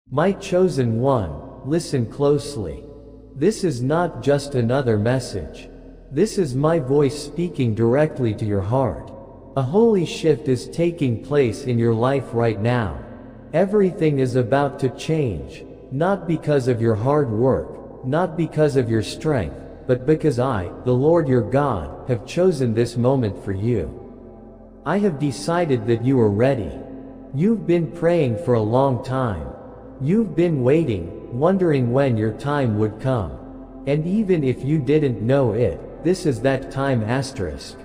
My chosen one, listen closely. This is not just another message. This is my voice speaking directly to your heart. A holy shift is taking place in your life right now. Everything is about to change, not because of your hard work, not because of your strength, but because I, the Lord your God, have chosen this moment for you. I have decided that you are ready. You've been praying for a long time. You've been waiting, wondering when your time would come. And even if you didn't know it, this is that time asterisk.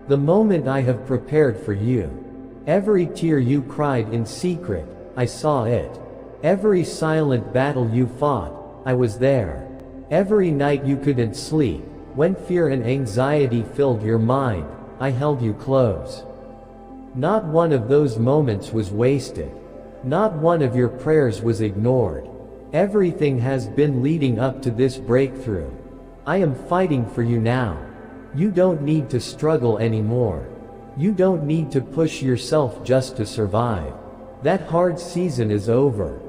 The moment I have prepared for you. Every tear you cried in secret, I saw it. Every silent battle you fought, I was there. Every night you couldn't sleep, when fear and anxiety filled your mind, I held you close. Not one of those moments was wasted. Not one of your prayers was ignored. Everything has been leading up to this breakthrough. I am fighting for you now. You don't need to struggle anymore. You don't need to push yourself just to survive. That hard season is over.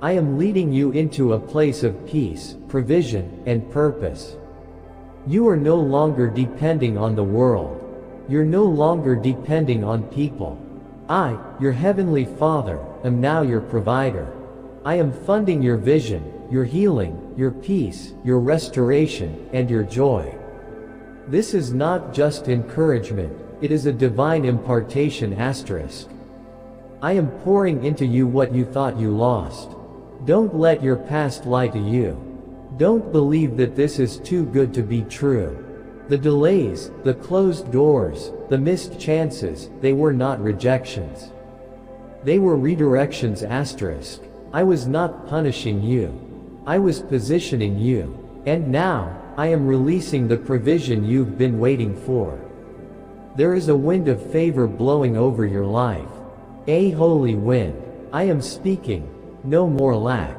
I am leading you into a place of peace, provision, and purpose. You are no longer depending on the world. You're no longer depending on people. I, your heavenly Father, am now your provider. I am funding your vision, your healing, your peace, your restoration, and your joy. This is not just encouragement, it is a divine impartation asterisk. I am pouring into you what you thought you lost. Don't let your past lie to you. Don't believe that this is too good to be true. The delays, the closed doors, the missed chances, they were not rejections. They were redirections asterisk. I was not punishing you. I was positioning you. And now, I am releasing the provision you've been waiting for. There is a wind of favor blowing over your life. A holy wind. I am speaking. No more lack.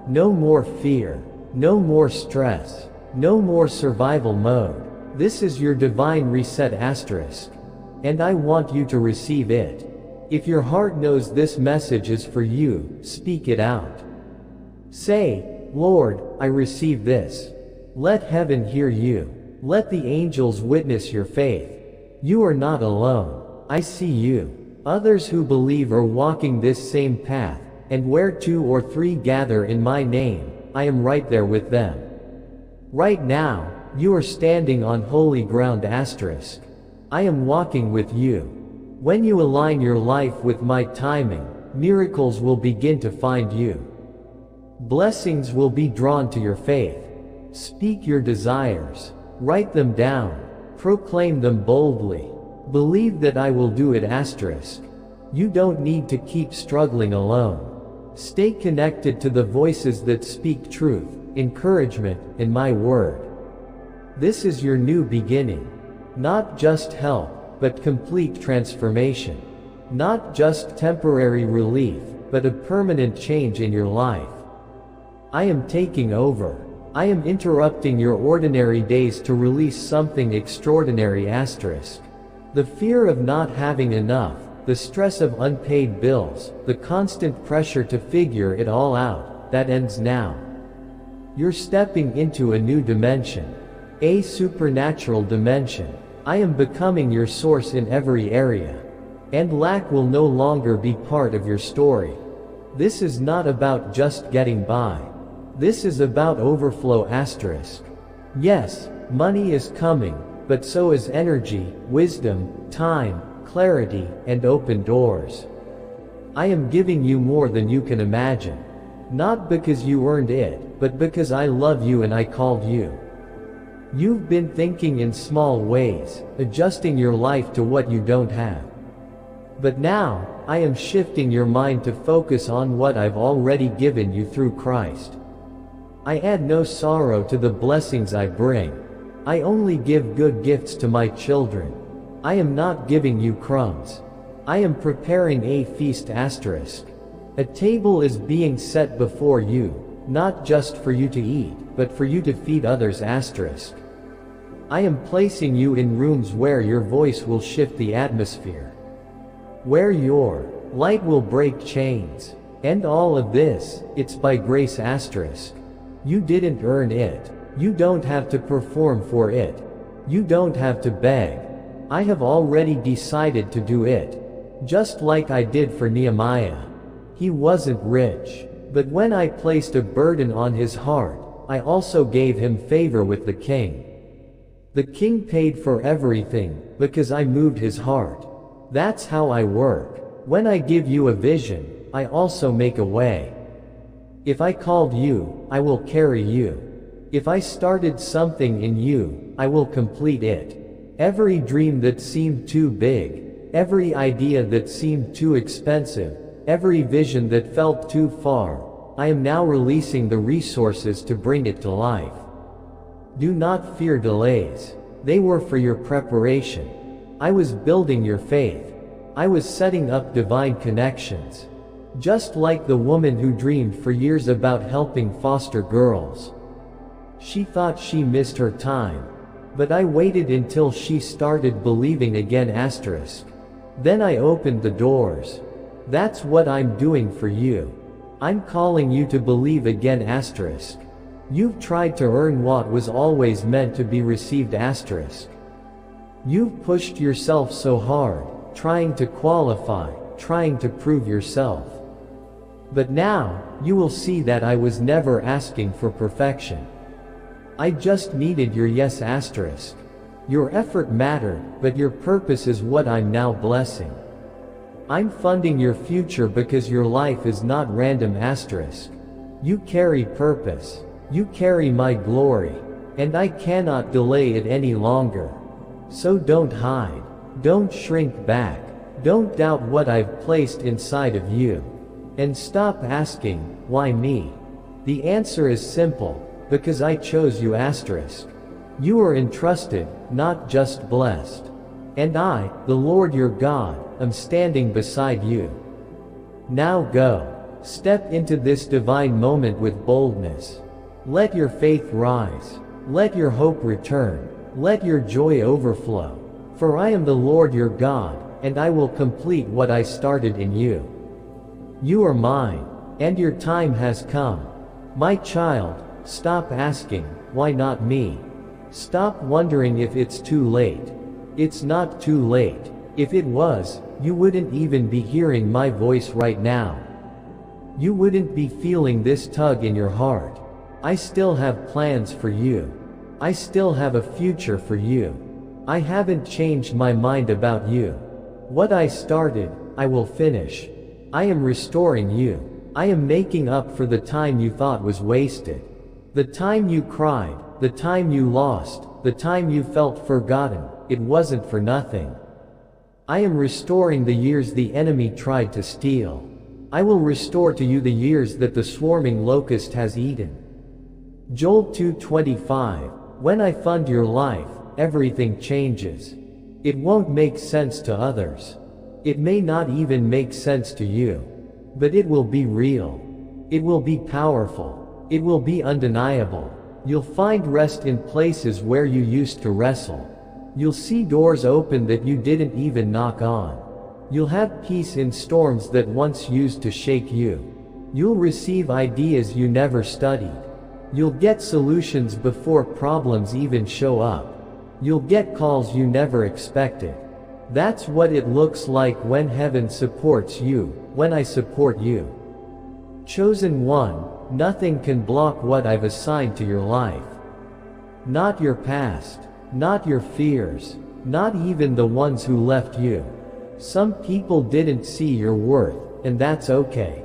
No more fear. No more stress. No more survival mode. This is your divine reset asterisk. And I want you to receive it. If your heart knows this message is for you, speak it out. Say, Lord, I receive this. Let heaven hear you. Let the angels witness your faith. You are not alone. I see you. Others who believe are walking this same path, and where 2 or 3 gather in my name, I am right there with them. Right now, you are standing on holy ground asterisk. I am walking with you. When you align your life with my timing, miracles will begin to find you. Blessings will be drawn to your faith. Speak your desires. Write them down. Proclaim them boldly. Believe that I will do it asterisk. You don't need to keep struggling alone. Stay connected to the voices that speak truth, encouragement, and my word. This is your new beginning. Not just help, but complete transformation. Not just temporary relief, but a permanent change in your life. I am taking over. I am interrupting your ordinary days to release something extraordinary asterisk. The fear of not having enough, the stress of unpaid bills, the constant pressure to figure it all out, that ends now. You're stepping into a new dimension. A supernatural dimension. I am becoming your source in every area. And lack will no longer be part of your story. This is not about just getting by. This is about overflow asterisk. Yes, money is coming, but so is energy, wisdom, time, clarity, and open doors. I am giving you more than you can imagine. Not because you earned it, but because I love you and I called you. You've been thinking in small ways, adjusting your life to what you don't have. But now, I am shifting your mind to focus on what I've already given you through Christ. I add no sorrow to the blessings I bring. I only give good gifts to my children. I am not giving you crumbs. I am preparing a feast asterisk. A table is being set before you, not just for you to eat, but for you to feed others asterisk. I am placing you in rooms where your voice will shift the atmosphere. Where your light will break chains. And all of this, it's by grace asterisk. You didn't earn it. You don't have to perform for it. You don't have to beg. I have already decided to do it. Just like I did for Nehemiah. He wasn't rich. But when I placed a burden on his heart, I also gave him favor with the king. The king paid for everything, because I moved his heart. That's how I work. When I give you a vision, I also make a way. If I called you, I will carry you. If I started something in you, I will complete it. Every dream that seemed too big, every idea that seemed too expensive, every vision that felt too far, I am now releasing the resources to bring it to life. Do not fear delays. They were for your preparation. I was building your faith. I was setting up divine connections. Just like the woman who dreamed for years about helping foster girls. She thought she missed her time. But I waited until she started believing again asterisk. Then I opened the doors. That's what I'm doing for you. I'm calling you to believe again asterisk. You've tried to earn what was always meant to be received asterisk. You've pushed yourself so hard, trying to qualify, trying to prove yourself. But now, you will see that I was never asking for perfection. I just needed your yes asterisk. Your effort mattered, but your purpose is what I'm now blessing. I'm funding your future because your life is not random asterisk. You carry purpose. You carry my glory. And I cannot delay it any longer. So don't hide. Don't shrink back. Don't doubt what I've placed inside of you. And stop asking, why me? The answer is simple, because I chose you asterisk. You are entrusted, not just blessed. And I, the Lord your God, am standing beside you. Now go. Step into this divine moment with boldness. Let your faith rise. Let your hope return. Let your joy overflow. For I am the Lord your God, and I will complete what I started in you. You are mine, and your time has come. My child, stop asking, why not me? Stop wondering if it's too late. It's not too late. If it was, you wouldn't even be hearing my voice right now. You wouldn't be feeling this tug in your heart. I still have plans for you. I still have a future for you. I haven't changed my mind about you. What I started, I will finish. I am restoring you. I am making up for the time you thought was wasted. The time you cried, the time you lost, the time you felt forgotten, it wasn't for nothing. I am restoring the years the enemy tried to steal. I will restore to you the years that the swarming locust has eaten. Joel 2:25, when I fund your life, everything changes. It won't make sense to others. It may not even make sense to you. But it will be real. It will be powerful. It will be undeniable. You'll find rest in places where you used to wrestle. You'll see doors open that you didn't even knock on. You'll have peace in storms that once used to shake you. You'll receive ideas you never studied. You'll get solutions before problems even show up. You'll get calls you never expected. That's what it looks like when heaven supports you, when I support you. Chosen one, nothing can block what I've assigned to your life. Not your past, not your fears, not even the ones who left you. Some people didn't see your worth, and that's okay.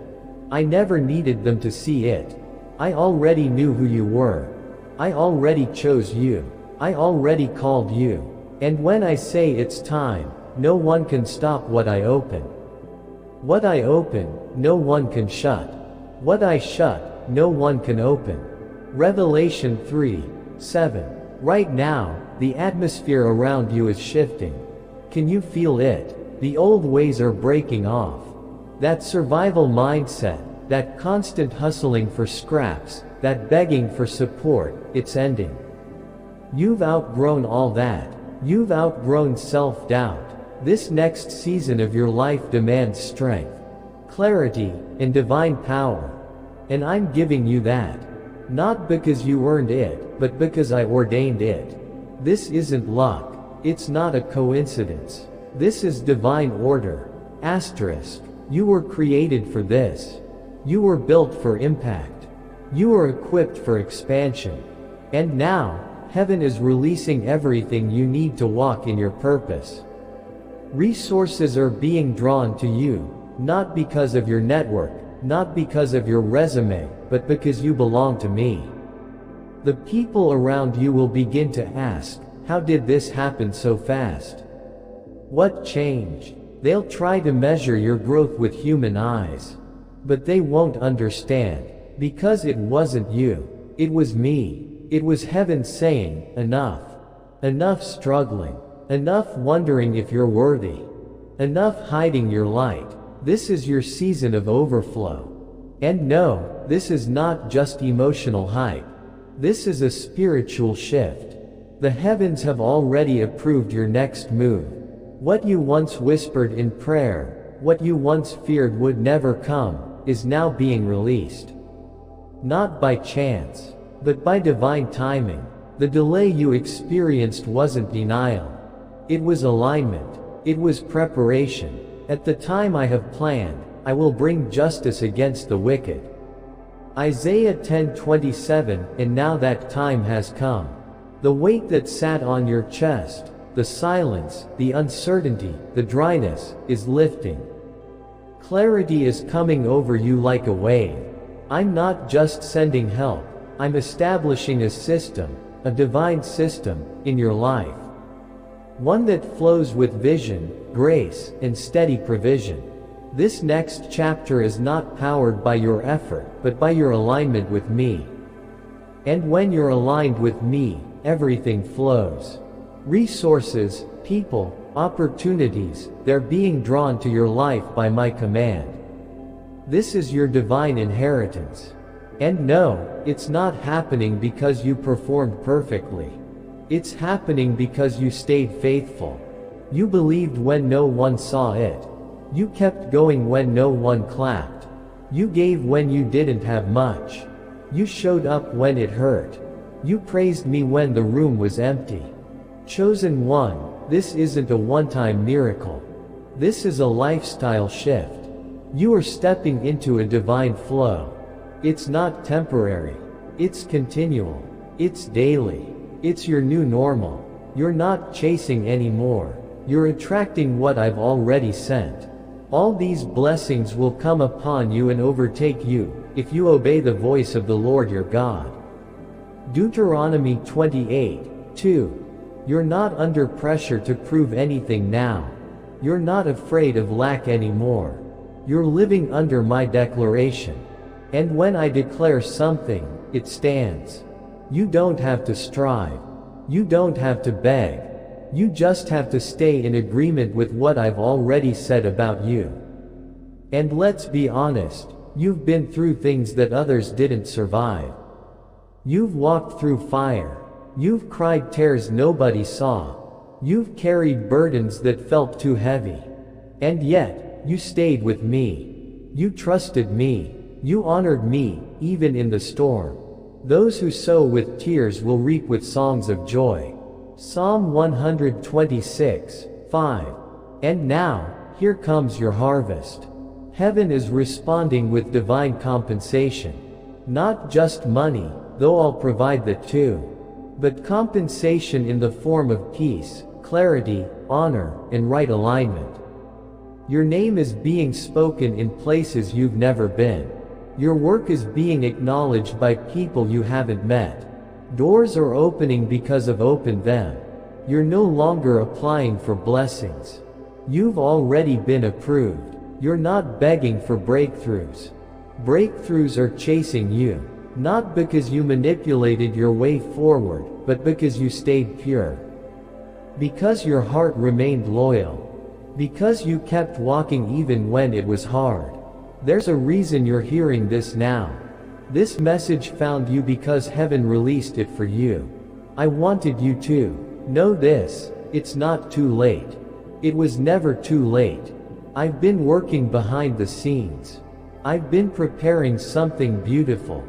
I never needed them to see it. I already knew who you were. I already chose you. I already called you. And when I say it's time, no one can stop what I open. What I open, no one can shut. What I shut, no one can open. Revelation 3:7. Right now, the atmosphere around you is shifting. Can you feel it? The old ways are breaking off. That survival mindset, that constant hustling for scraps, that begging for support, it's ending. You've outgrown all that. You've outgrown self-doubt. This next season of your life demands strength, clarity, and divine power. And I'm giving you that. Not because you earned it, but because I ordained it. This isn't luck. It's not a coincidence. This is divine order. Asterisk. You were created for this. You were built for impact. You were equipped for expansion. And now, heaven is releasing everything you need to walk in your purpose. Resources are being drawn to you, not because of your network, not because of your resume, but because you belong to me. The people around you will begin to ask, how did this happen so fast? What changed? They'll try to measure your growth with human eyes. But they won't understand, because it wasn't you. It was me. It was heaven saying, enough. Enough struggling. Enough wondering if you're worthy. Enough hiding your light. This is your season of overflow. And no, this is not just emotional hype. This is a spiritual shift. The heavens have already approved your next move. What you once whispered in prayer, what you once feared would never come, is now being released. Not by chance, but by divine timing. The delay you experienced wasn't denial. It was alignment. It was preparation. At the time I have planned, I will bring justice against the wicked. Isaiah 10:27. And now that time has come. The weight that sat on your chest, the silence, the uncertainty, the dryness, is lifting. Clarity is coming over you like a wave. I'm not just sending help, I'm establishing a system, a divine system, in your life. One that flows with vision, grace, and steady provision. This next chapter is not powered by your effort, but by your alignment with me. And when you're aligned with me, everything flows. Resources, people, opportunities, they're being drawn to your life by my command. This is your divine inheritance. And no, it's not happening because you performed perfectly. It's happening because you stayed faithful. You believed when no one saw it. You kept going when no one clapped. You gave when you didn't have much. You showed up when it hurt. You praised me when the room was empty. Chosen one, this isn't a one-time miracle. This is a lifestyle shift. You are stepping into a divine flow. It's not temporary. It's continual. It's daily. It's your new normal. You're not chasing anymore. You're attracting what I've already sent. All these blessings will come upon you and overtake you, if you obey the voice of the Lord your God. Deuteronomy 28:2. You're not under pressure to prove anything now. You're not afraid of lack anymore. You're living under my declaration. And when I declare something, it stands. You don't have to strive. You don't have to beg. You just have to stay in agreement with what I've already said about you. And let's be honest, you've been through things that others didn't survive. You've walked through fire. You've cried tears nobody saw. You've carried burdens that felt too heavy. And yet, you stayed with me. You trusted me. You honored me, even in the storm. Those who sow with tears will reap with songs of joy. Psalm 126:5. And now, here comes your harvest. Heaven is responding with divine compensation. Not just money, though I'll provide that too. But compensation in the form of peace, clarity, honor, and right alignment. Your name is being spoken in places you've never been. Your work is being acknowledged by people you haven't met. Doors are opening because I've opened them. You're no longer applying for blessings. You've already been approved. You're not begging for breakthroughs. Breakthroughs are chasing you. Not because you manipulated your way forward, but because you stayed pure. Because your heart remained loyal. Because you kept walking even when it was hard. There's a reason you're hearing this now. This message found you because heaven released it for you. I wanted you to know this. It's not too late. It was never too late. I've been working behind the scenes. I've been preparing something beautiful.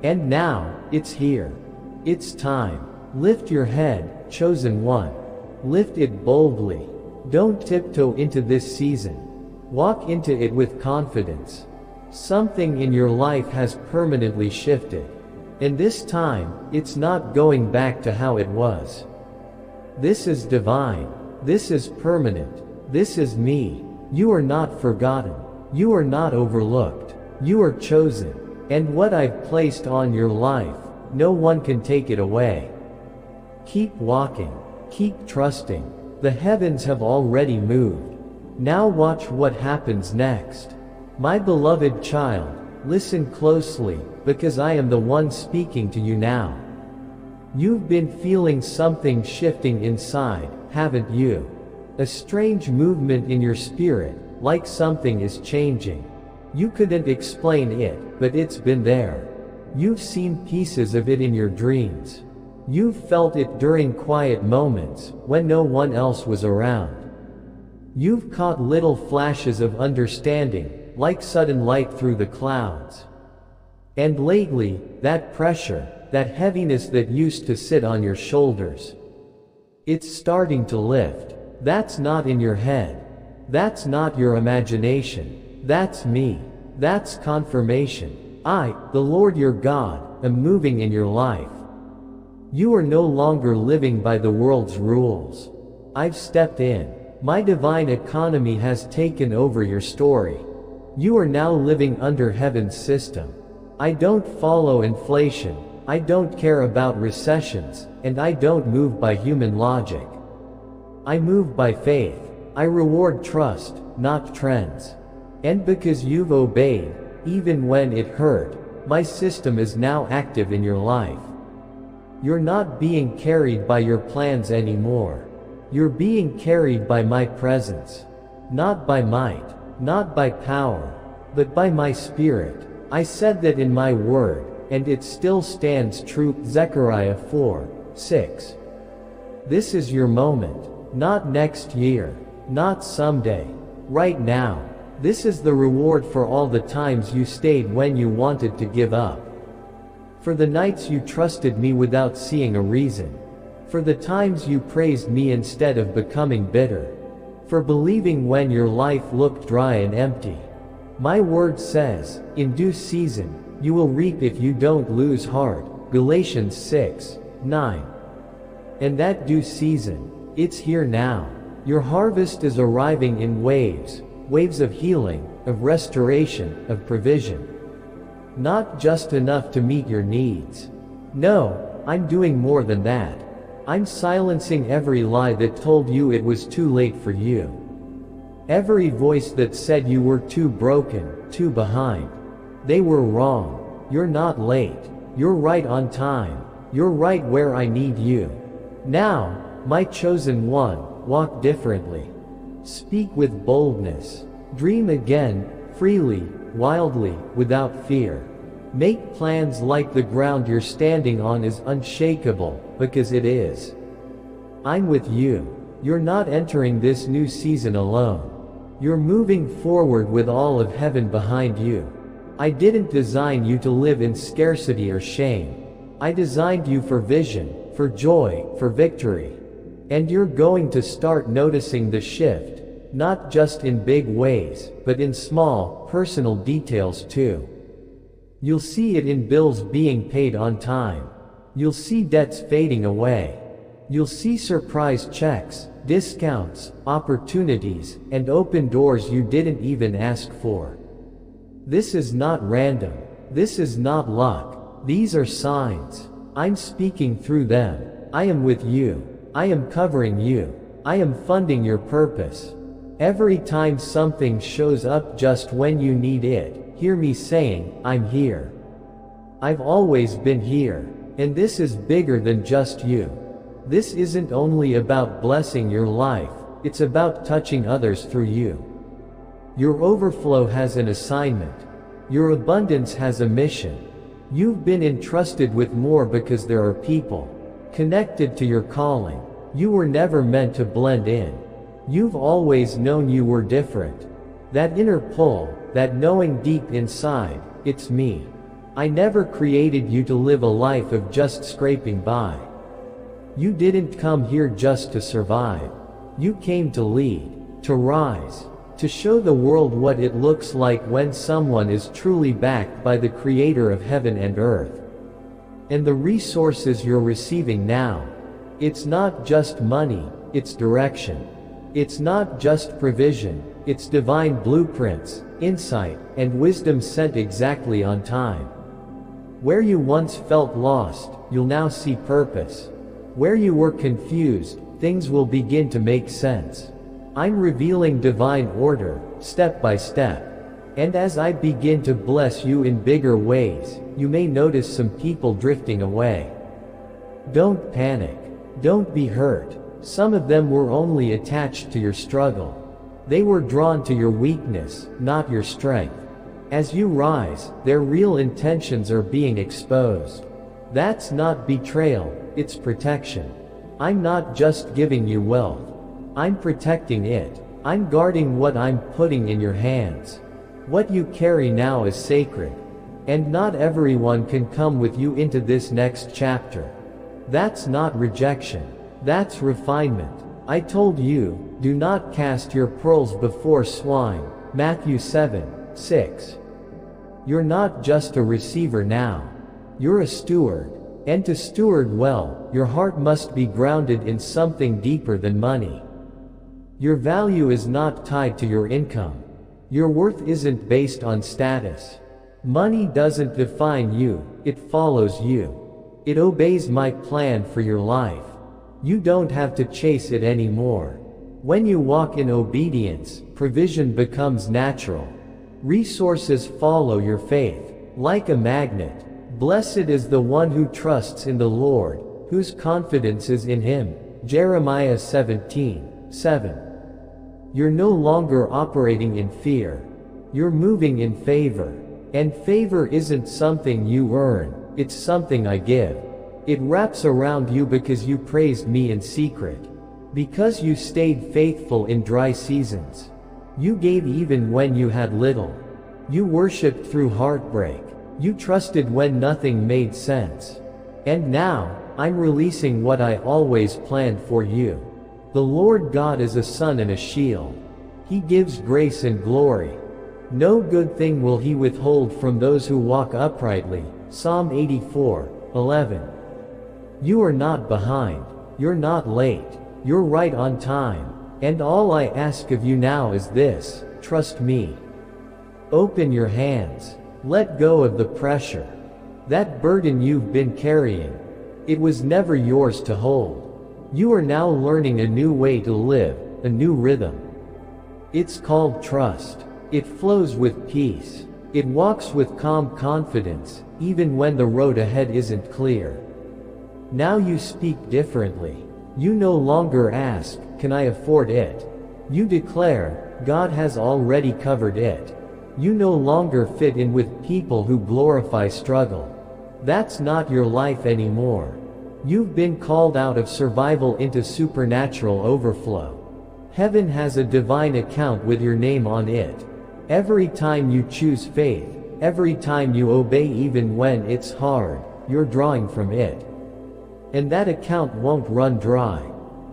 And now, it's here. It's time. Lift your head, chosen one. Lift it boldly. Don't tiptoe into this season. Walk into it with confidence. Something in your life has permanently shifted. And this time, it's not going back to how it was. This is divine. This is permanent. This is me. You are not forgotten. You are not overlooked. You are chosen. And what I've placed on your life, no one can take it away. Keep walking. Keep trusting. The heavens have already moved. Now watch what happens next. My beloved child, listen closely, because I am the one speaking to you now. You've been feeling something shifting inside, haven't you? A strange movement in your spirit, like something is changing. You couldn't explain it, but it's been there. You've seen pieces of it in your dreams. You've felt it during quiet moments, when no one else was around. You've caught little flashes of understanding, like sudden light through the clouds. And lately, that pressure, that heaviness that used to sit on your shoulders, it's starting to lift. That's not in your head. That's not your imagination. That's me. That's confirmation. I, the Lord your God, am moving in your life. You are no longer living by the world's rules. I've stepped in. My divine economy has taken over your story. You are now living under heaven's system. I don't follow inflation. I don't care about recessions, and I don't move by human logic. I move by faith. I reward trust, not trends. And because you've obeyed, even when it hurt, my system is now active in your life. You're not being carried by your plans anymore. You're being carried by my presence. Not by might, not by power, but by my spirit. I said that in my word, and it still stands true. Zechariah 4:6. This is your moment, not next year, not someday. Right now. This is the reward for all the times you stayed when you wanted to give up. For the nights you trusted me without seeing a reason. For the times you praised me instead of becoming bitter. For believing when your life looked dry and empty. My word says, in due season, you will reap if you don't lose heart. Galatians 6:9. And that due season, it's here now. Your harvest is arriving in waves. Waves of healing, of restoration, of provision. Not just enough to meet your needs. No, I'm doing more than that. I'm silencing every lie that told you it was too late for you. Every voice that said you were too broken, too behind. They were wrong. You're not late. You're right on time. You're right where I need you. Now, my chosen one, walk differently. Speak with boldness. Dream again, freely, wildly, without fear. Make plans like the ground you're standing on is unshakable, because it is. I'm with you. You're not entering this new season alone. You're moving forward with all of heaven behind you. I didn't design you to live in scarcity or shame. I designed you for vision, for joy, for victory. And you're going to start noticing the shift, not just in big ways, but in small, personal details too. You'll see it in bills being paid on time. You'll see debts fading away. You'll see surprise checks, discounts, opportunities, and open doors you didn't even ask for. This is not random. This is not luck. These are signs. I'm speaking through them. I am with you. I am covering you. I am funding your purpose. Every time something shows up just when you need it, hear me saying, I'm here. I've always been here. And this is bigger than just you. This isn't only about blessing your life, it's about touching others through you. Your overflow has an assignment. Your abundance has a mission. You've been entrusted with more because there are people connected to your calling. You were never meant to blend in. You've always known you were different. That inner pull, that knowing deep inside, it's me. I never created you to live a life of just scraping by. You didn't come here just to survive. You came to lead, to rise, to show the world what it looks like when someone is truly backed by the Creator of heaven and earth. And the resources you're receiving now, it's not just money, it's direction. It's not just provision, it's divine blueprints, insight, and wisdom sent exactly on time. Where you once felt lost, you'll now see purpose. Where you were confused, things will begin to make sense. I'm revealing divine order, step by step. And as I begin to bless you in bigger ways, you may notice some people drifting away. Don't panic. Don't be hurt. Some of them were only attached to your struggle. They were drawn to your weakness, not your strength. As you rise, their real intentions are being exposed. That's not betrayal, it's protection. I'm not just giving you wealth. I'm protecting it. I'm guarding what I'm putting in your hands. What you carry now is sacred. And not everyone can come with you into this next chapter. That's not rejection. That's refinement. I told you, do not cast your pearls before swine. Matthew 7:6. You're not just a receiver now. You're a steward. And to steward well, your heart must be grounded in something deeper than money. Your value is not tied to your income. Your worth isn't based on status. Money doesn't define you, it follows you. It obeys my plan for your life. You don't have to chase it anymore. When you walk in obedience, provision becomes natural. Resources follow your faith, like a magnet. Blessed is the one who trusts in the Lord, whose confidence is in Him. Jeremiah 17:7. You're no longer operating in fear. You're moving in favor. And favor isn't something you earn, it's something I give. It wraps around you because you praised me in secret. Because you stayed faithful in dry seasons. You gave even when you had little. You worshiped through heartbreak. You trusted when nothing made sense. And now, I'm releasing what I always planned for you. The Lord God is a sun and a shield. He gives grace and glory. No good thing will He withhold from those who walk uprightly. Psalm 84:11. You are not behind. You're not late. You're right on time. And all I ask of you now is this: trust me. Open your hands. Let go of the pressure. That burden you've been carrying. It was never yours to hold. You are now learning a new way to live, a new rhythm. It's called trust. It flows with peace. It walks with calm confidence, even when the road ahead isn't clear. Now you speak differently. You no longer ask, "Can I afford it?" You declare, "God has already covered it." You no longer fit in with people who glorify struggle. That's not your life anymore. You've been called out of survival into supernatural overflow. Heaven has a divine account with your name on it. Every time you choose faith, every time you obey even when it's hard, you're drawing from it. And that account won't run dry.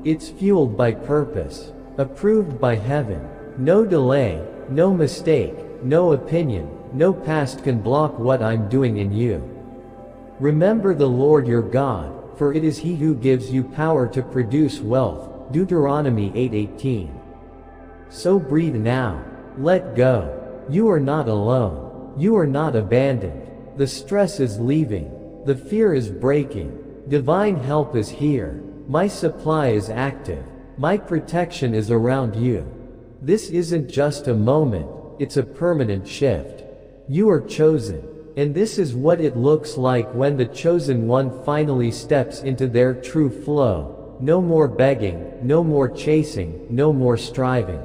It's fueled by purpose, approved by heaven. No delay, no mistake, no opinion, no past can block what I'm doing in you. Remember the Lord your God, for it is He who gives you power to produce wealth. Deuteronomy 8:18. So breathe now. Let go. You are not alone. You are not abandoned. The stress is leaving. The fear is breaking. Divine help is here. My supply is active. My protection is around you. This isn't just a moment, it's a permanent shift. You are chosen. And this is what it looks like when the chosen one finally steps into their true flow. No more begging, no more chasing, no more striving.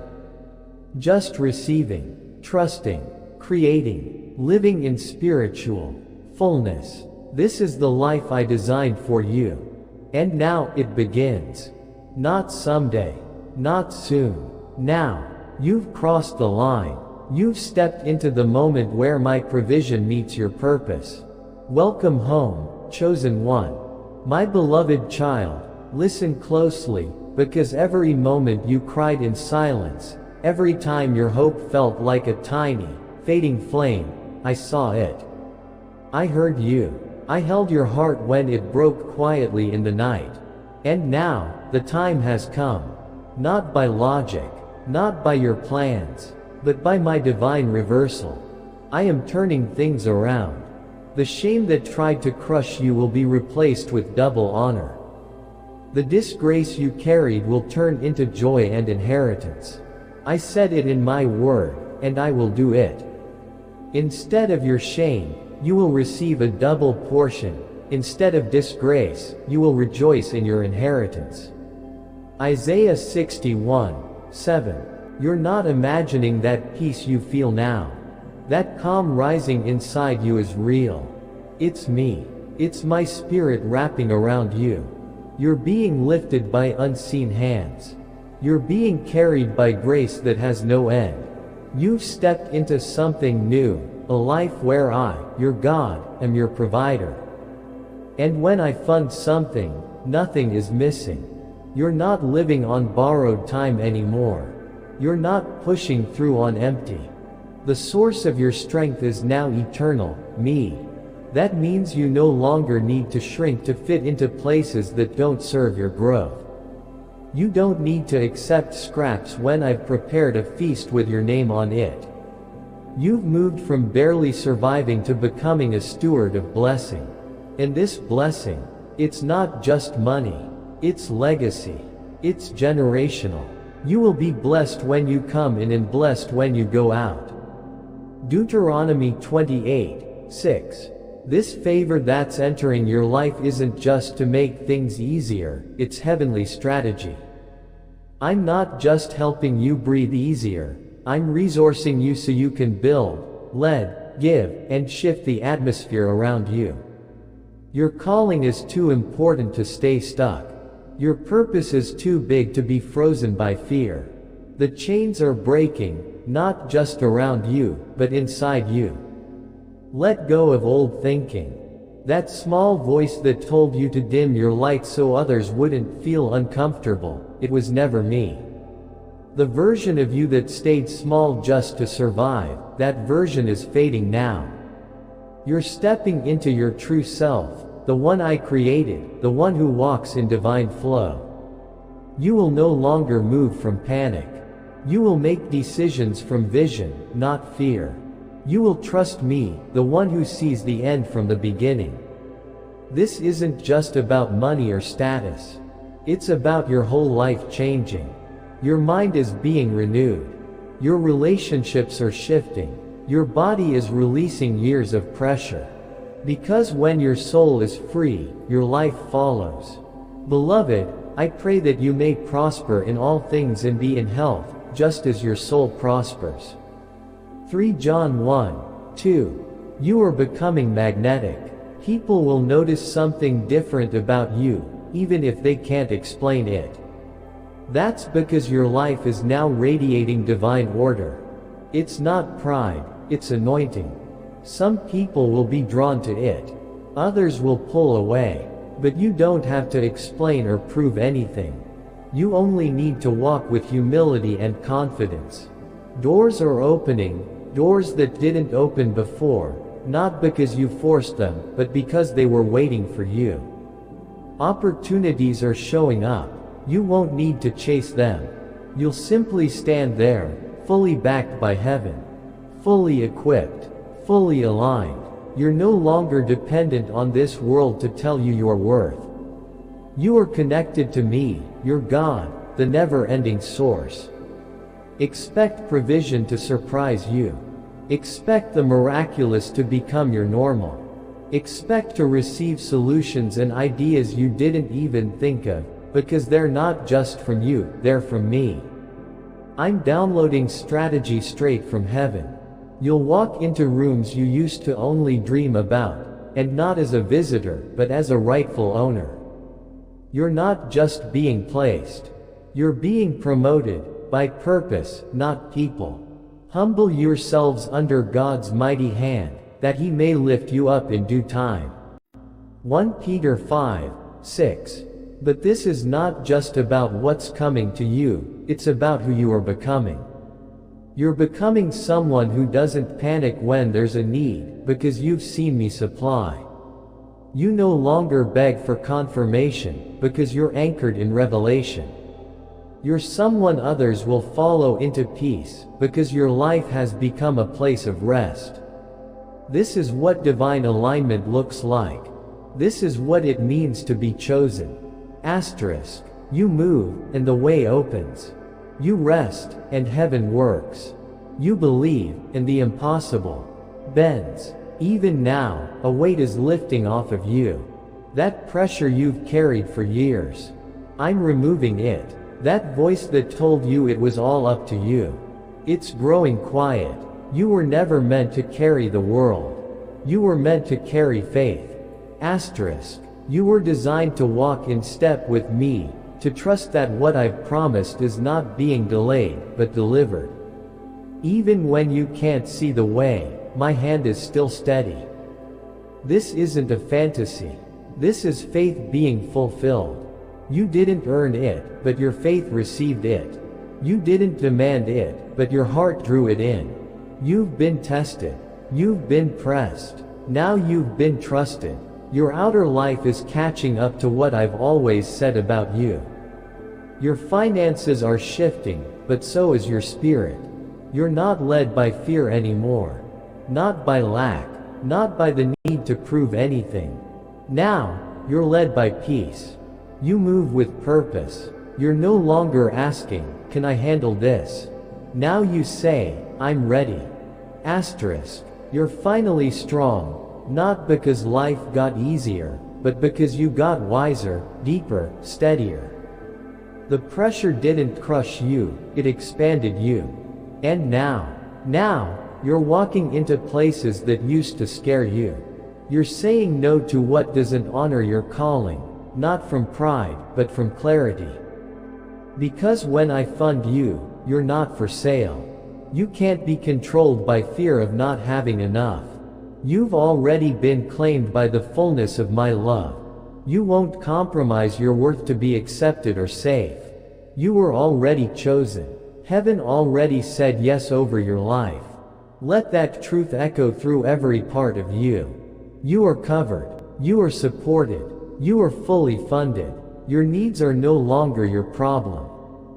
Just receiving, trusting, creating, living in spiritual fullness. This is the life I designed for you. And now it begins. Not someday, not soon. Now, you've crossed the line. You've stepped into the moment where my provision meets your purpose. Welcome home, chosen one. My beloved child, listen closely, because every moment you cried in silence, every time your hope felt like a tiny, fading flame, I saw it. I heard you. I held your heart when it broke quietly in the night. And now, the time has come. Not by logic, not by your plans, but by my divine reversal. I am turning things around. The shame that tried to crush you will be replaced with double honor. The disgrace you carried will turn into joy and inheritance. I said it in my word, and I will do it. Instead of your shame, you will receive a double portion. Instead of disgrace, you will rejoice in your inheritance. Isaiah 61:7. You're not imagining that peace you feel now. That calm rising inside you is real. It's me. It's my spirit wrapping around you. You're being lifted by unseen hands. You're being carried by grace that has no end. You've stepped into something new, a life where I, your God, am your provider. And when I fund something, nothing is missing. You're not living on borrowed time anymore. You're not pushing through on empty. The source of your strength is now eternal, me. That means you no longer need to shrink to fit into places that don't serve your growth. You don't need to accept scraps when I've prepared a feast with your name on it. You've moved from barely surviving to becoming a steward of blessing. And this blessing, it's not just money, it's legacy, it's generational. You will be blessed when you come in and blessed when you go out. Deuteronomy 28:6. This favor that's entering your life isn't just to make things easier, it's heavenly strategy. I'm not just helping you breathe easier, I'm resourcing you so you can build, lead, give, and shift the atmosphere around you. Your calling is too important to stay stuck. Your purpose is too big to be frozen by fear. The chains are breaking, not just around you, but inside you. Let go of old thinking. That small voice that told you to dim your light so others wouldn't feel uncomfortable, it was never me. The version of you that stayed small just to survive, that version is fading now. You're stepping into your true self, the one I created, the one who walks in divine flow. You will no longer move from panic. You will make decisions from vision, not fear. You will trust me, the one who sees the end from the beginning. This isn't just about money or status. It's about your whole life changing. Your mind is being renewed. Your relationships are shifting. Your body is releasing years of pressure. Because when your soul is free, your life follows. Beloved, I pray that you may prosper in all things and be in health, just as your soul prospers. 3 John 1:2. You are becoming magnetic. People will notice something different about you, even if they can't explain it. That's because your life is now radiating divine order. It's not pride, it's anointing. Some people will be drawn to it. Others will pull away. But you don't have to explain or prove anything. You only need to walk with humility and confidence. Doors are opening, doors that didn't open before, not because you forced them, but because they were waiting for you. Opportunities are showing up. You won't need to chase them. You'll simply stand there, fully backed by heaven. Fully equipped. Fully aligned. You're no longer dependent on this world to tell you your worth. You are connected to me, your God, the never-ending source. Expect provision to surprise you. Expect the miraculous to become your normal. Expect to receive solutions and ideas you didn't even think of, because they're not just from you, they're from me. I'm downloading strategy straight from heaven. You'll walk into rooms you used to only dream about, and not as a visitor, but as a rightful owner. You're not just being placed. You're being promoted, by purpose, not people. Humble yourselves under God's mighty hand, that he may lift you up in due time. 1 Peter 5:6. But this is not just about what's coming to you, it's about who you are becoming. You're becoming someone who doesn't panic when there's a need, because you've seen me supply. You no longer beg for confirmation, because you're anchored in revelation. You're someone others will follow into peace, because your life has become a place of rest. This is what divine alignment looks like. This is what it means to be chosen. Asterisk. You move, and the way opens. You rest, and heaven works. You believe, and the impossible bends. Even now, a weight is lifting off of you. That pressure you've carried for years. I'm removing it. That voice that told you it was all up to you. It's growing quiet. You were never meant to carry the world. You were meant to carry faith. Asterisk. You were designed to walk in step with me, to trust that what I've promised is not being delayed, but delivered. Even when you can't see the way, my hand is still steady. This isn't a fantasy. This is faith being fulfilled. You didn't earn it, but your faith received it. You didn't demand it, but your heart drew it in. You've been tested. You've been pressed. Now you've been trusted. Your outer life is catching up to what I've always said about you. Your finances are shifting, but so is your spirit. You're not led by fear anymore. Not by lack. Not by the need to prove anything. Now, you're led by peace. You move with purpose. You're no longer asking, "Can I handle this?" Now you say, "I'm ready." Asterisk. You're finally strong. Not because life got easier, but because you got wiser, deeper, steadier. The pressure didn't crush you, it expanded you. And now, you're walking into places that used to scare you. You're saying no to what doesn't honor your calling, not from pride, but from clarity. Because when I fund you, you're not for sale. You can't be controlled by fear of not having enough. You've already been claimed by the fullness of my love. You won't compromise your worth to be accepted or safe. You were already chosen. Heaven already said yes over your life. Let that truth echo through every part of you. You are covered. You are supported. You are fully funded. Your needs are no longer your problem.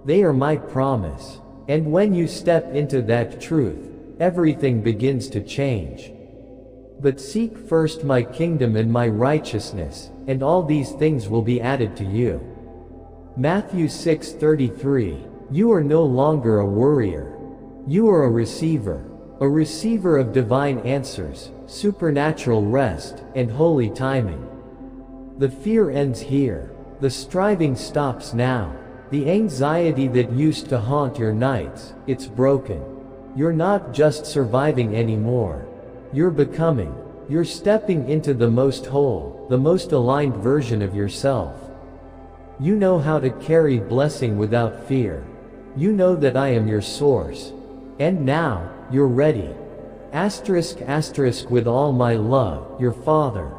They are my promise. And when you step into that truth, everything begins to change. But seek first my kingdom and my righteousness, and all these things will be added to you. Matthew 6:33. You are no longer a worrier. You are a receiver of divine answers, supernatural rest, and holy timing. The fear ends here. The striving stops now. The anxiety that used to haunt your nights, it's broken. You're not just surviving anymore. You're becoming. You're stepping into the most whole, the most aligned version of yourself. You know how to carry blessing without fear. You know that I am your source. And now, you're ready. Asterisk with all my love, your Father.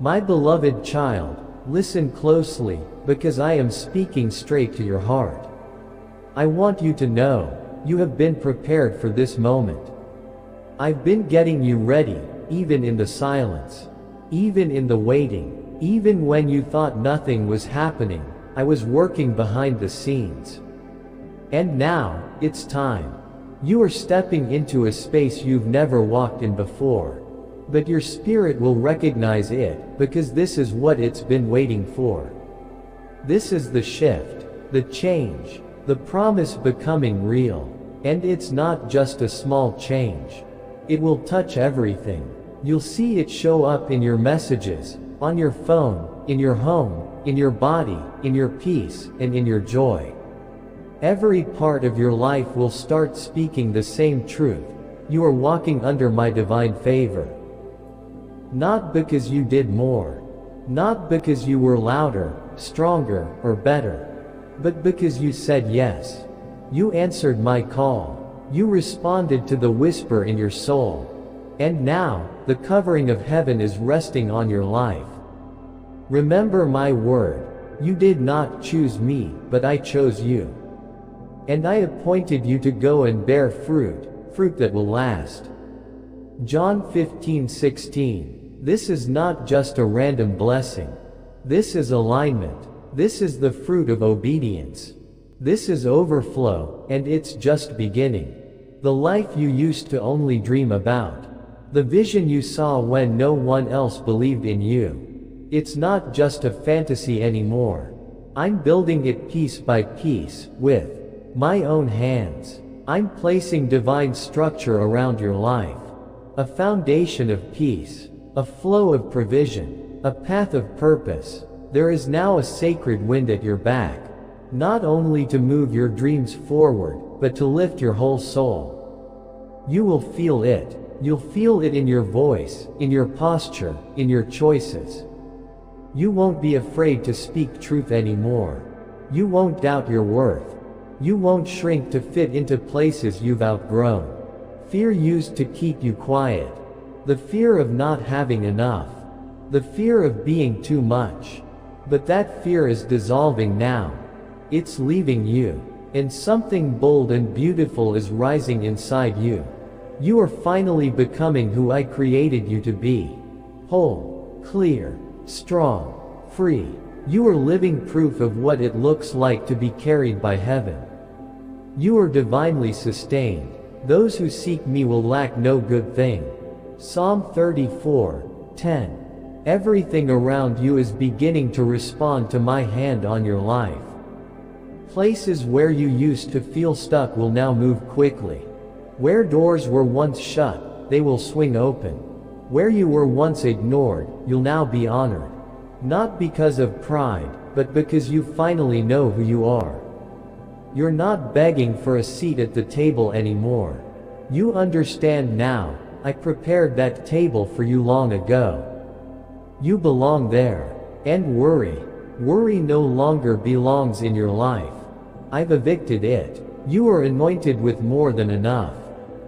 My beloved child, listen closely, because I am speaking straight to your heart. I want you to know, you have been prepared for this moment. I've been getting you ready, even in the silence. Even in the waiting. Even when you thought nothing was happening, I was working behind the scenes. And now, it's time. You are stepping into a space you've never walked in before. But your spirit will recognize it, because this is what it's been waiting for. This is the shift, the change, the promise becoming real. And it's not just a small change. It will touch everything. You'll see it show up in your messages, on your phone, in your home, in your body, in your peace, and in your joy. Every part of your life will start speaking the same truth. You are walking under my divine favor. Not because you did more. Not because you were louder, stronger, or better. But because you said yes. You answered my call. You responded to the whisper in your soul. And now, the covering of heaven is resting on your life. Remember my word. You did not choose me, but I chose you. And I appointed you to go and bear fruit, fruit that will last. John 15:16. This is not just a random blessing. This is alignment. This is the fruit of obedience. This is overflow, and it's just beginning. The life you used to only dream about. The vision you saw when no one else believed in you. It's not just a fantasy anymore. I'm building it piece by piece, with my own hands. I'm placing divine structure around your life. A foundation of peace. A flow of provision. A path of purpose. There is now a sacred wind at your back. Not only to move your dreams forward, but to lift your whole soul. You will feel it. You'll feel it in your voice, in your posture, in your choices. You won't be afraid to speak truth anymore. You won't doubt your worth. You won't shrink to fit into places you've outgrown. Fear used to keep you quiet. The fear of not having enough. The fear of being too much. But that fear is dissolving now. It's leaving you. And something bold and beautiful is rising inside you. You are finally becoming who I created you to be. Whole, clear, strong, free. You are living proof of what it looks like to be carried by heaven. You are divinely sustained. Those who seek me will lack no good thing. Psalm 34:10. Everything around you is beginning to respond to my hand on your life. Places where you used to feel stuck will now move quickly. Where doors were once shut, they will swing open. Where you were once ignored, you'll now be honored. Not because of pride, but because you finally know who you are. You're not begging for a seat at the table anymore. You understand now. I prepared that table for you long ago. You belong there. And worry no longer belongs in your life. I've evicted it. You are anointed with more than enough.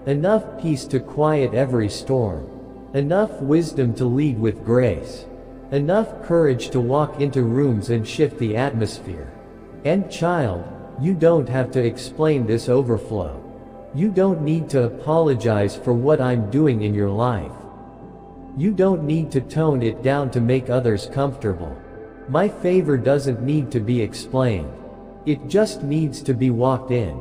Enough peace to quiet every storm. Enough wisdom to lead with grace. Enough courage to walk into rooms and shift the atmosphere. And child, you don't have to explain this overflow. You don't need to apologize for what I'm doing in your life. You don't need to tone it down to make others comfortable. My favor doesn't need to be explained. It just needs to be walked in.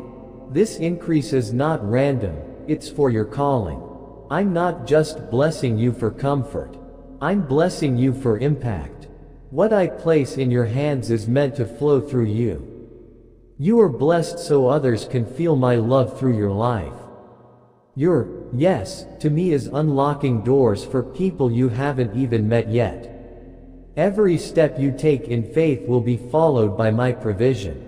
This increase is not random, it's for your calling. I'm not just blessing you for comfort. I'm blessing you for impact. What I place in your hands is meant to flow through you. You are blessed so others can feel my love through your life. Your yes to me is unlocking doors for people you haven't even met yet. Every step you take in faith will be followed by my provision.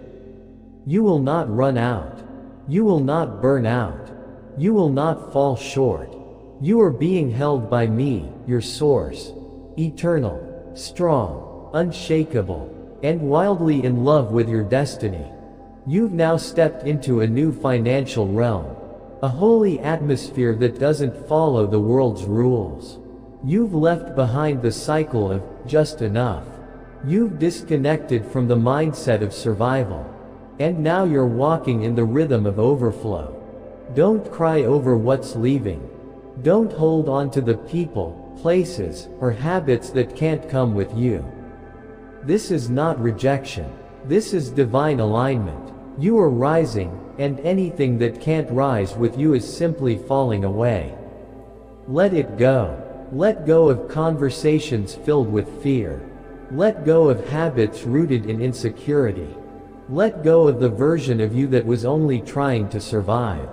You will not run out. You will not burn out. You will not fall short. You are being held by me, your source. Eternal, strong, unshakable, and wildly in love with your destiny. You've now stepped into a new financial realm. A holy atmosphere that doesn't follow the world's rules. You've left behind the cycle of just enough. You've disconnected from the mindset of survival. And now you're walking in the rhythm of overflow. Don't cry over what's leaving. Don't hold on to the people, places, or habits that can't come with you. This is not rejection. This is divine alignment. You are rising, and anything that can't rise with you is simply falling away. Let it go. Let go of conversations filled with fear. Let go of habits rooted in insecurity. Let go of the version of you that was only trying to survive.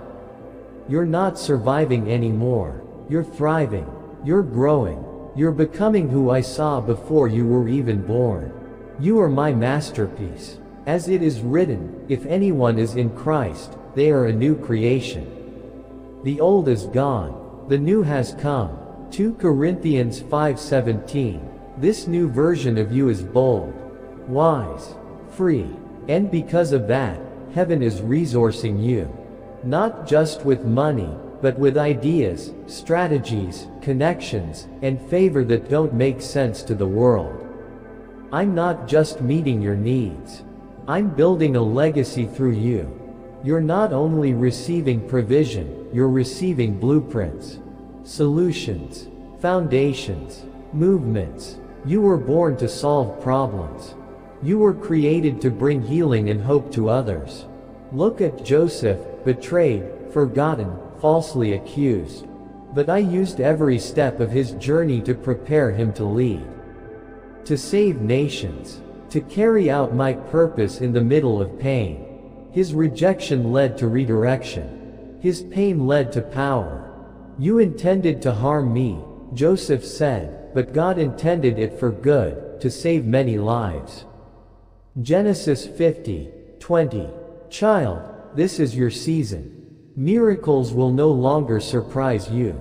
You're not surviving anymore. You're thriving. You're growing. You're becoming who I saw before you were even born. You are my masterpiece. As it is written, if anyone is in Christ, they are a new creation. The old is gone. The new has come. 2 Corinthians 5:17. This new version of you is bold, wise, free. And because of that, heaven is resourcing you. Not just with money, but with ideas, strategies, connections, and favor that don't make sense to the world. I'm not just meeting your needs. I'm building a legacy through you. You're not only receiving provision, you're receiving blueprints, solutions, foundations, movements. You were born to solve problems. You were created to bring healing and hope to others. Look at Joseph, betrayed, forgotten, falsely accused. But I used every step of his journey to prepare him to lead, to save nations, to carry out my purpose in the middle of pain. His rejection led to redirection. His pain led to power. You intended to harm me, Joseph said, but God intended it for good, to save many lives. Genesis 50:20. Child, this is your season. Miracles will no longer surprise you.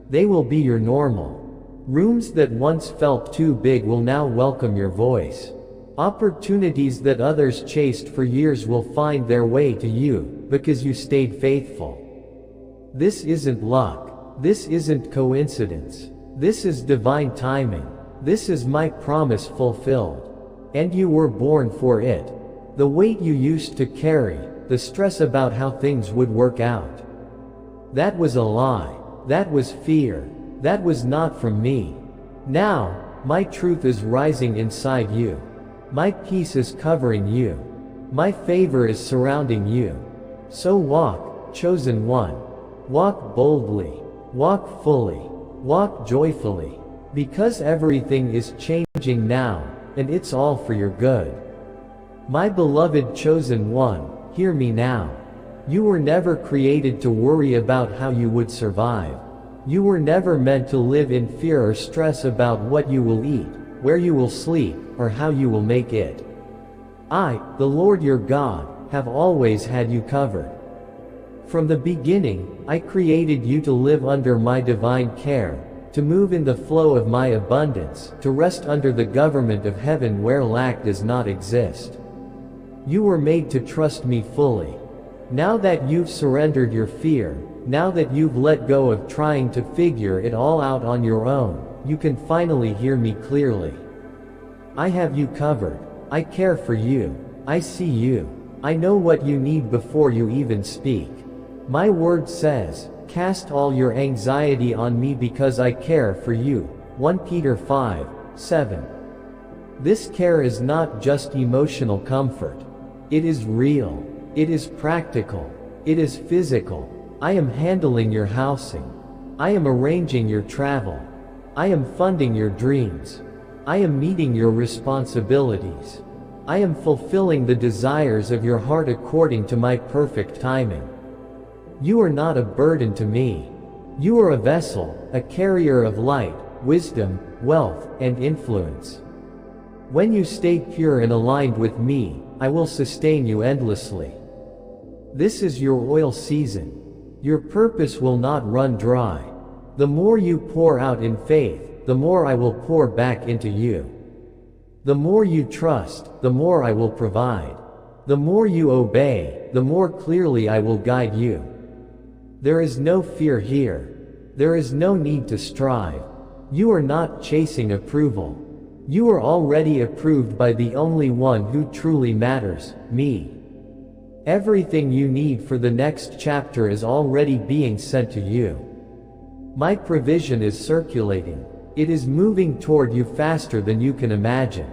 They will be your normal. Rooms that once felt too big will now welcome your voice. Opportunities that others chased for years will find their way to you, because you stayed faithful. This isn't luck. This isn't coincidence. This is divine timing. This is my promise fulfilled. And you were born for it. The weight you used to carry, the stress about how things would work out. That was a lie. That was fear. That was not from me. Now, my truth is rising inside you. My peace is covering you. My favor is surrounding you. So walk, chosen one. Walk boldly. Walk fully. Walk joyfully. Because everything is changing now, and it's all for your good. My beloved chosen one, hear me now. You were never created to worry about how you would survive. You were never meant to live in fear or stress about what you will eat, where you will sleep, or how you will make it. I, the Lord your God, have always had you covered. From the beginning, I created you to live under my divine care, to move in the flow of my abundance, to rest under the government of heaven where lack does not exist. You were made to trust me fully. Now that you've surrendered your fear, now that you've let go of trying to figure it all out on your own, you can finally hear me clearly. I have you covered. I care for you. I see you. I know what you need before you even speak. My word says, cast all your anxiety on me because I care for you. 1 Peter 5:7. This care is not just emotional comfort. It is real. It is practical. It is physical. I am handling your housing. I am arranging your travel. I am funding your dreams. I am meeting your responsibilities. I am fulfilling the desires of your heart according to my perfect timing. You are not a burden to me. You are a vessel, a carrier of light, wisdom, wealth, and influence. When you stay pure and aligned with me, I will sustain you endlessly. This is your oil season. Your purpose will not run dry. The more you pour out in faith, the more I will pour back into you. The more you trust, the more I will provide. The more you obey, the more clearly I will guide you. There is no fear here. There is no need to strive. You are not chasing approval. You are already approved by the only one who truly matters, me. Everything you need for the next chapter is already being sent to you. My provision is circulating. It is moving toward you faster than you can imagine.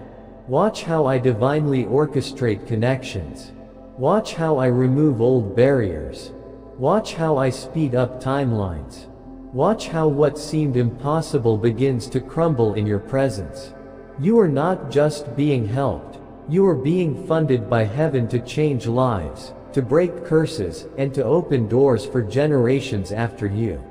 Watch how I divinely orchestrate connections. Watch how I remove old barriers. Watch how I speed up timelines. Watch how what seemed impossible begins to crumble in your presence. You are not just being helped. You are being funded by heaven to change lives, to break curses, and to open doors for generations after you.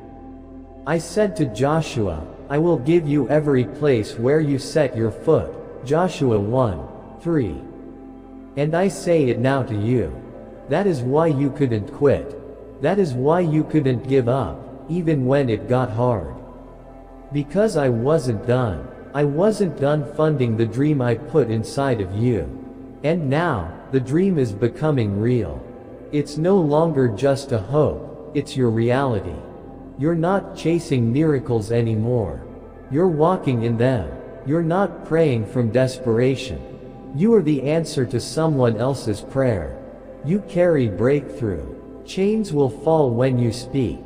I said to Joshua, I will give you every place where you set your foot. Joshua 1:3. And I say it now to you. That is why you couldn't quit. That is why you couldn't give up, even when it got hard. Because I wasn't done. I wasn't done funding the dream I put inside of you. And now, the dream is becoming real. It's no longer just a hope, it's your reality. You're not chasing miracles anymore. You're walking in them. You're not praying from desperation. You are the answer to someone else's prayer. You carry breakthrough. Chains will fall when you speak.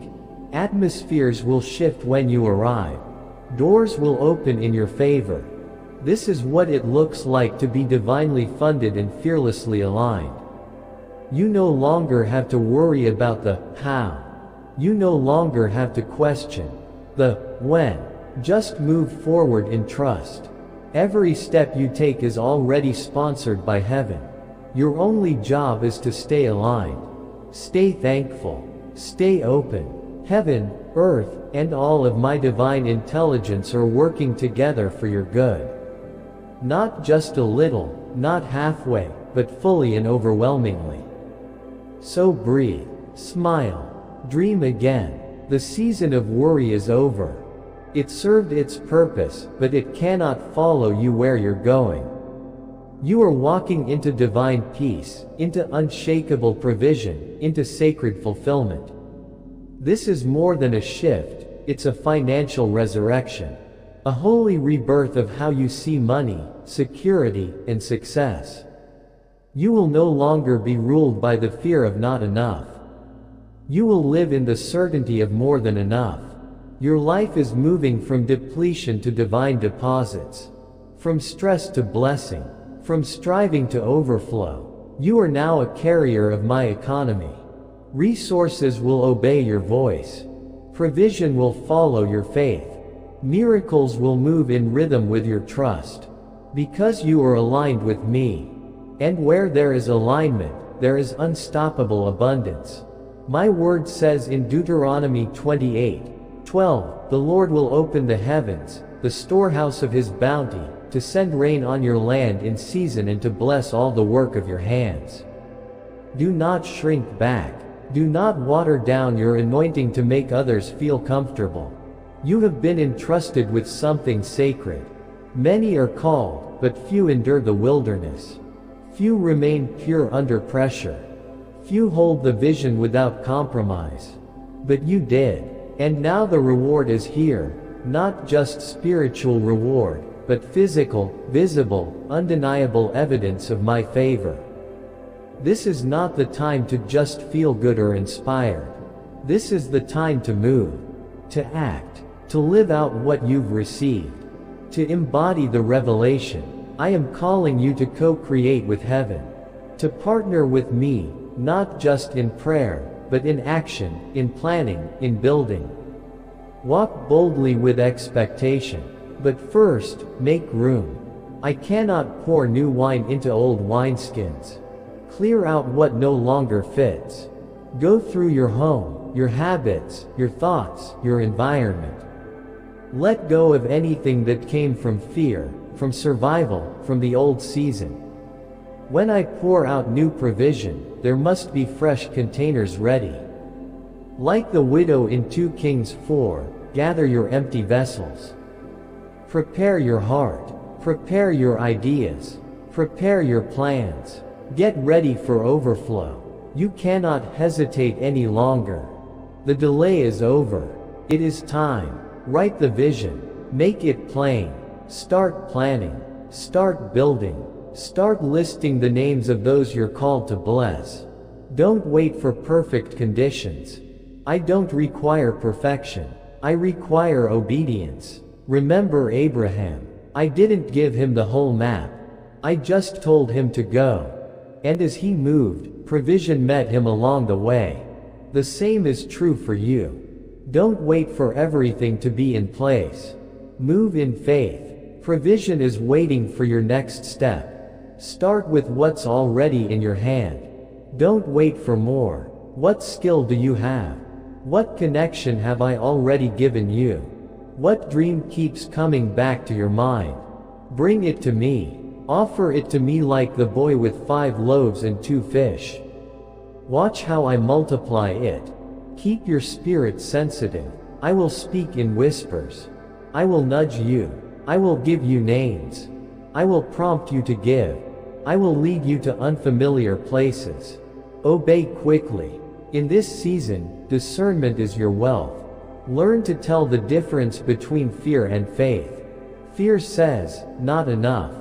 Atmospheres will shift when you arrive. Doors will open in your favor. This is what it looks like to be divinely funded and fearlessly aligned. You no longer have to worry about the how. You no longer have to question the when. Just move forward in trust. Every step you take is already sponsored by heaven. Your only job is to stay aligned. Stay thankful. Stay open. Heaven, earth, and all of my divine intelligence are working together for your good. Not just a little, not halfway, but fully and overwhelmingly. So breathe, smile, dream again. The season of worry is over. It served its purpose, but it cannot follow you where you're going. You are walking into divine peace, into unshakable provision, into sacred fulfillment. This is more than a shift, it's a financial resurrection. A holy rebirth of how you see money, security, and success. You will no longer be ruled by the fear of not enough. You will live in the certainty of more than enough. Your life is moving from depletion to divine deposits. From stress to blessing. From striving to overflow. You are now a carrier of my economy. Resources will obey your voice. Provision will follow your faith. Miracles will move in rhythm with your trust. Because you are aligned with me. And where there is alignment, there is unstoppable abundance. My word says in Deuteronomy 28:12, the Lord will open the heavens, the storehouse of his bounty, to send rain on your land in season and to bless all the work of your hands. Do not shrink back. Do not water down your anointing to make others feel comfortable. You have been entrusted with something sacred. Many are called, but few endure the wilderness. Few remain pure under pressure. Few hold the vision without compromise. But you did. And now the reward is here, not just spiritual reward, but physical, visible, undeniable evidence of my favor. This is not the time to just feel good or inspired. This is the time to move, to act, to live out what you've received, to embody the revelation. I am calling you to co-create with heaven, to partner with me, not just in prayer, but in action, in planning, in building. Walk boldly with expectation. But first, make room. I cannot pour new wine into old wineskins. Clear out what no longer fits. Go through your home, your habits, your thoughts, your environment. Let go of anything that came from fear, from survival, from the old season. When I pour out new provision, there must be fresh containers ready. Like the widow in 2 Kings 4, gather your empty vessels. Prepare your heart. Prepare your ideas. Prepare your plans. Get ready for overflow. You cannot hesitate any longer. The delay is over. It is time. Write the vision. Make it plain. Start planning. Start building. Start listing the names of those you're called to bless. Don't wait for perfect conditions. I don't require perfection. I require obedience. Remember Abraham. I didn't give him the whole map. I just told him to go. And as he moved, provision met him along the way. The same is true for you. Don't wait for everything to be in place. Move in faith. Provision is waiting for your next step. Start with what's already in your hand. Don't wait for more. What skill do you have? What connection have I already given you? What dream keeps coming back to your mind? Bring it to me. Offer it to me like the boy with 5 loaves and 2 fish. Watch how I multiply it. Keep your spirit sensitive. I will speak in whispers. I will nudge you. I will give you names. I will prompt you to give. I will lead you to unfamiliar places. Obey quickly. In this season, discernment is your wealth. Learn to tell the difference between fear and faith. Fear says, not enough.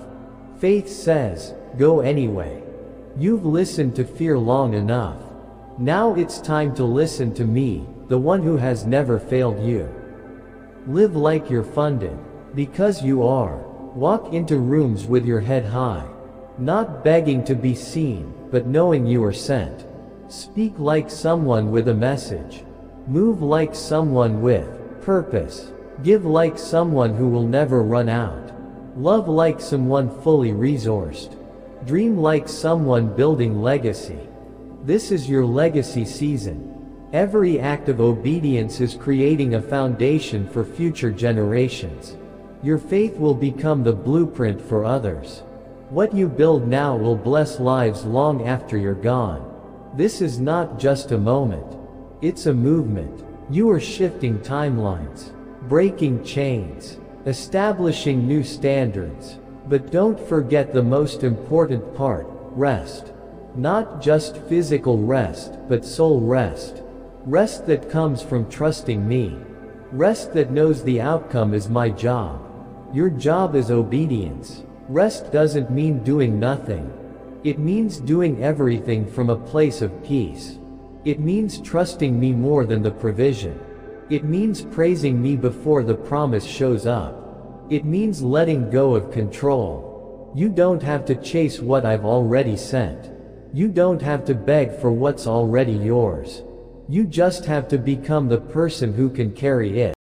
Faith says, go anyway. You've listened to fear long enough. Now it's time to listen to me, the one who has never failed you. Live like you're funded. Because you are. Walk into rooms with your head high. Not begging to be seen, but knowing you are sent. Speak like someone with a message. Move like someone with purpose. Give like someone who will never run out. Love like someone fully resourced. Dream like someone building legacy. This is your legacy season. Every act of obedience is creating a foundation for future generations. Your faith will become the blueprint for others. What you build now will bless lives long after you're gone. This is not just a moment. It's a movement. You are shifting timelines, breaking chains, establishing new standards. But don't forget the most important part, rest. Not just physical rest, but soul rest. Rest that comes from trusting me. Rest that knows the outcome is my job. Your job is obedience. Rest doesn't mean doing nothing. It means doing everything from a place of peace. It means trusting me more than the provision. It means praising me before the promise shows up. It means letting go of control. You don't have to chase what I've already sent. You don't have to beg for what's already yours. You just have to become the person who can carry it.